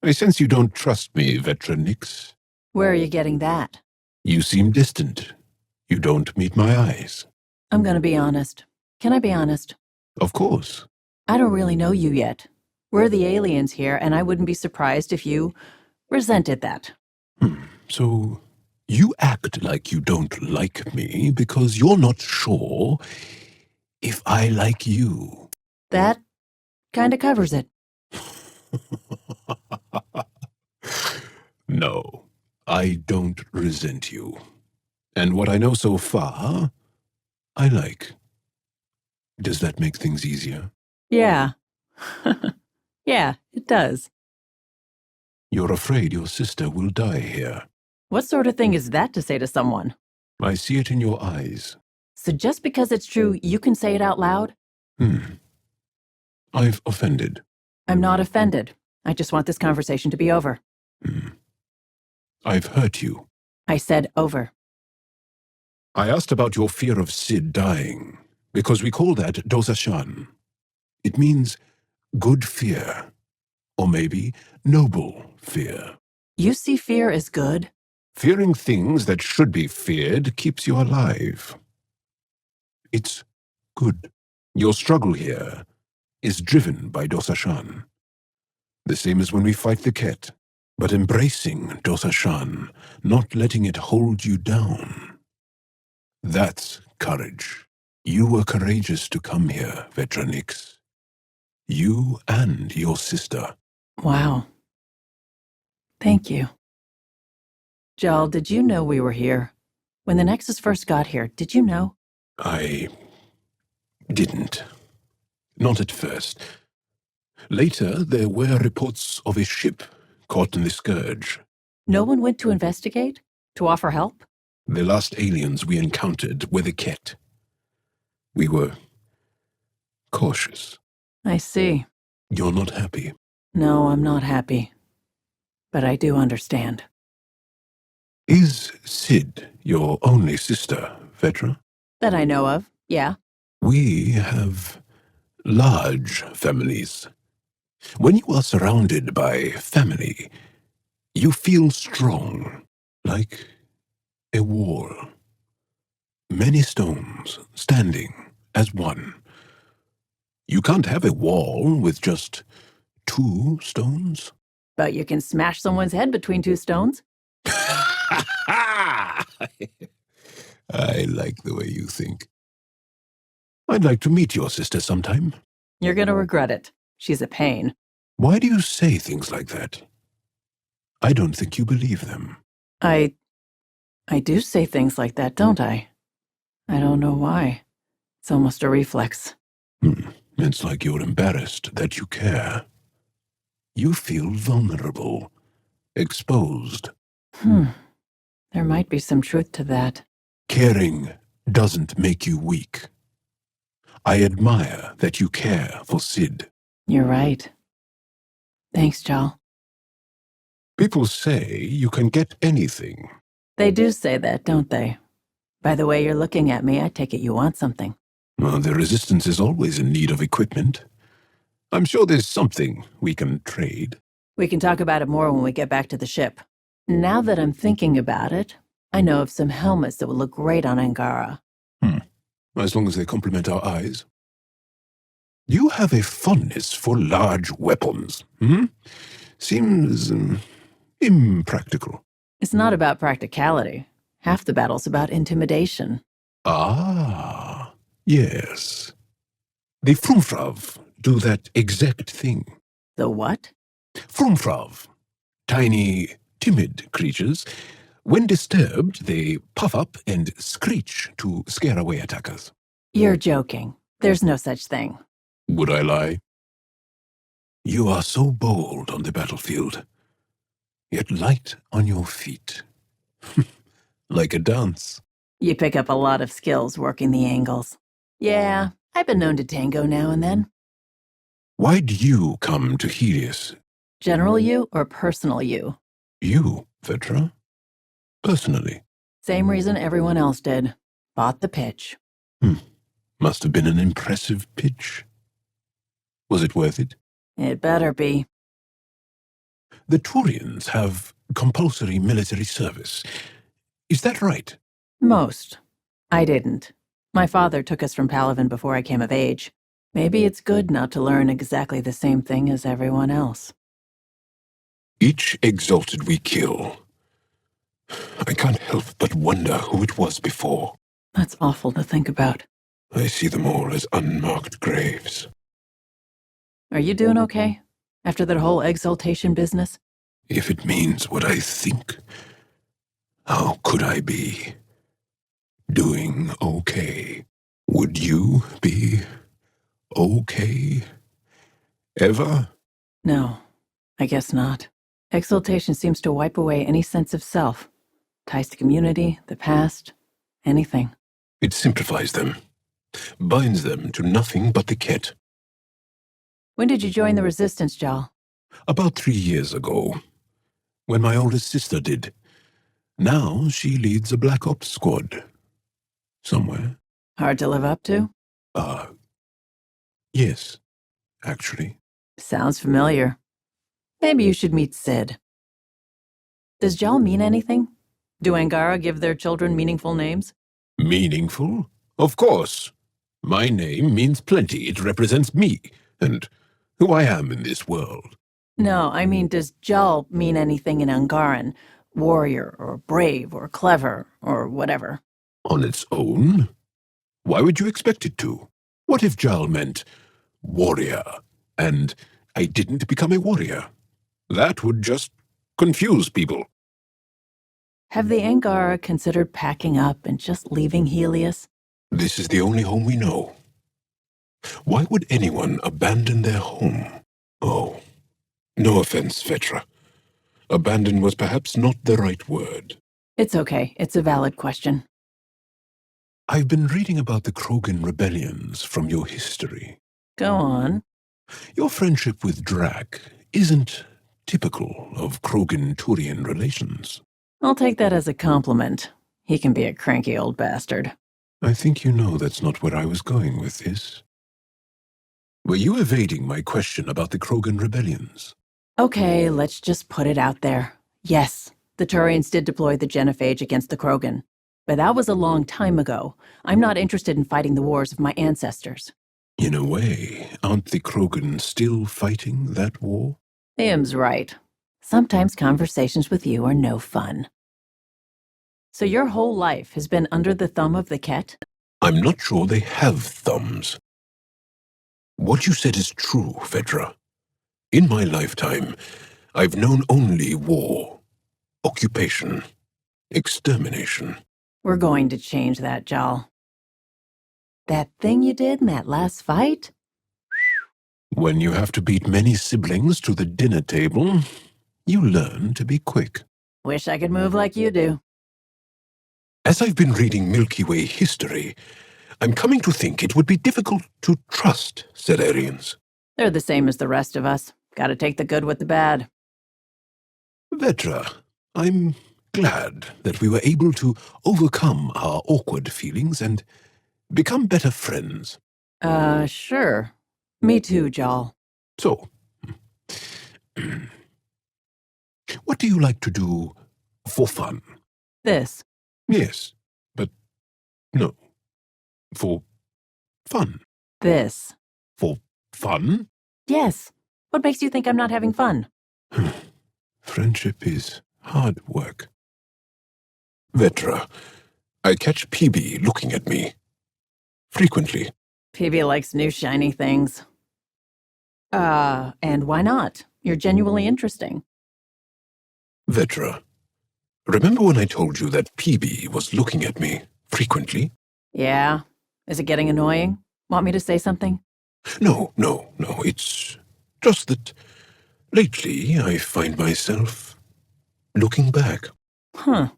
I sense you don't trust me, Vetra Nix. Where are you getting that? You seem distant. You don't meet my eyes. I'm gonna be honest. Can I be honest? Of course. I don't really know you yet. We're the aliens here, and I wouldn't be surprised if you resented that. So, you act like you don't like me because you're not sure if I like you. That kinda covers it. No, I don't resent you. And what I know so far, I like. Does that make things easier? Yeah. Yeah, it does. You're afraid your sister will die here. What sort of thing is that to say to someone? I see it in your eyes. So just because it's true, you can say it out loud? I've offended. I'm not offended. I just want this conversation to be over. I've hurt you. I said over. I asked about your fear of Sid dying, because we call that dosashan. It means good fear, or maybe noble fear. You see fear as good? Fearing things that should be feared keeps you alive. It's good. Your struggle here is driven by dosashan. The same as when we fight the Ket, but embracing dosashan, not letting it hold you down. That's courage. You were courageous to come here, Vetra Nix. You and your sister. Wow. Thank you. Jaal, did you know we were here? When the Nexus first got here, did you know? I didn't. Not at first. Later, there were reports of a ship caught in the Scourge. No one went to investigate? To offer help? The last aliens we encountered were the Ket. We were cautious. I see. You're not happy. No, I'm not happy. But I do understand. Is Sid your only sister, Vetra? That I know of, yeah. We have large families. When you are surrounded by family, you feel strong, like a wall. Many stones standing as one. You can't have a wall with just 2 stones. But you can smash someone's head between 2 stones. I like the way you think. I'd like to meet your sister sometime. You're gonna regret it. She's a pain. Why do you say things like that? I don't think you believe them. I do say things like that, don't I? I don't know why. It's almost a reflex. It's like you're embarrassed that you care. You feel vulnerable, exposed. There might be some truth to that. Caring doesn't make you weak. I admire that you care for Sid. You're right. Thanks, Jaal. People say you can get anything. They do say that, don't they? By the way you're looking at me, I take it you want something. Well, the Resistance is always in need of equipment. I'm sure there's something we can trade. We can talk about it more when we get back to the ship. Now that I'm thinking about it, I know of some helmets that would look great on Angara. As long as they complement our eyes. You have a fondness for large weapons, Seems impractical. It's not about practicality. Half the battle's about intimidation. Ah, yes. The Frumfrav do that exact thing. The what? Frumfrav, tiny, timid creatures. When disturbed, they puff up and screech to scare away attackers. You're joking. There's no such thing. Would I lie? You are so bold on the battlefield, yet light on your feet. Like a dance. You pick up a lot of skills working the angles. Yeah, I've been known to tango now and then. Why'd you come to Helios? General you or personal you? You, Vetra? Personally. Same reason everyone else did. Bought the pitch. Must have been an impressive pitch. Was it worth it? It better be. The Turians have compulsory military service. Is that right? Most. I didn't. My father took us from Palaven before I came of age. Maybe it's good not to learn exactly the same thing as everyone else. Each exalted we kill, I can't help but wonder who it was before. That's awful to think about. I see them all as unmarked graves. Are you doing okay? After that whole exaltation business? If it means what I think, how could I be doing okay? Would you be okay? Ever? No, I guess not. Exaltation seems to wipe away any sense of self. Ties to community, the past, anything. It simplifies them, binds them to nothing but the Ket. When did you join the Resistance, Jaal? About 3 years ago, when my oldest sister did. Now she leads a Black Ops squad. Somewhere. Hard to live up to? Yes, actually. Sounds familiar. Maybe you should meet Sid. Does Jaal mean anything? Do Angara give their children meaningful names? Meaningful? Of course. My name means plenty. It represents me, and who I am in this world. No, I mean, does Jaal mean anything in Angaran? Warrior, or brave, or clever, or whatever. On its own? Why would you expect it to? What if Jaal meant warrior, and I didn't become a warrior? That would just confuse people. Have the Angara considered packing up and just leaving Helios? This is the only home we know. Why would anyone abandon their home? Oh, no offense, Vetra. Abandon was perhaps not the right word. It's okay. It's a valid question. I've been reading about the Krogan rebellions from your history. Go on. Your friendship with Drac isn't typical of Krogan-Turian relations. I'll take that as a compliment. He can be a cranky old bastard. I think you know that's not where I was going with this. Were you evading my question about the Krogan rebellions? Okay, let's just put it out there. Yes, the Turians did deploy the Genophage against the Krogan. But that was a long time ago. I'm not interested in fighting the wars of my ancestors. In a way, aren't the Krogan still fighting that war? Liam's right. Sometimes conversations with you are no fun. So your whole life has been under the thumb of the Ket? I'm not sure they have thumbs. What you said is true, Vetra. In my lifetime, I've known only war, occupation, extermination. We're going to change that, Jaal. That thing you did in that last fight? When you have to beat many siblings to the dinner table, you learn to be quick. Wish I could move like you do. As I've been reading Milky Way history, I'm coming to think it would be difficult to trust Cererians. They're the same as the rest of us. Gotta take the good with the bad. Vetra, I'm glad that we were able to overcome our awkward feelings and become better friends. Sure. Me too, Jaal. So, what do you like to do for fun? This. Yes, but no. For fun. This. For fun? Yes. What makes you think I'm not having fun? Friendship is hard work. Vetra, I catch PB looking at me. Frequently. PB likes new shiny things. And why not? You're genuinely interesting. Vetra, remember when I told you that PB was looking at me frequently? Yeah? Is it getting annoying? Want me to say something? No. It's just that lately I find myself looking back. Huh.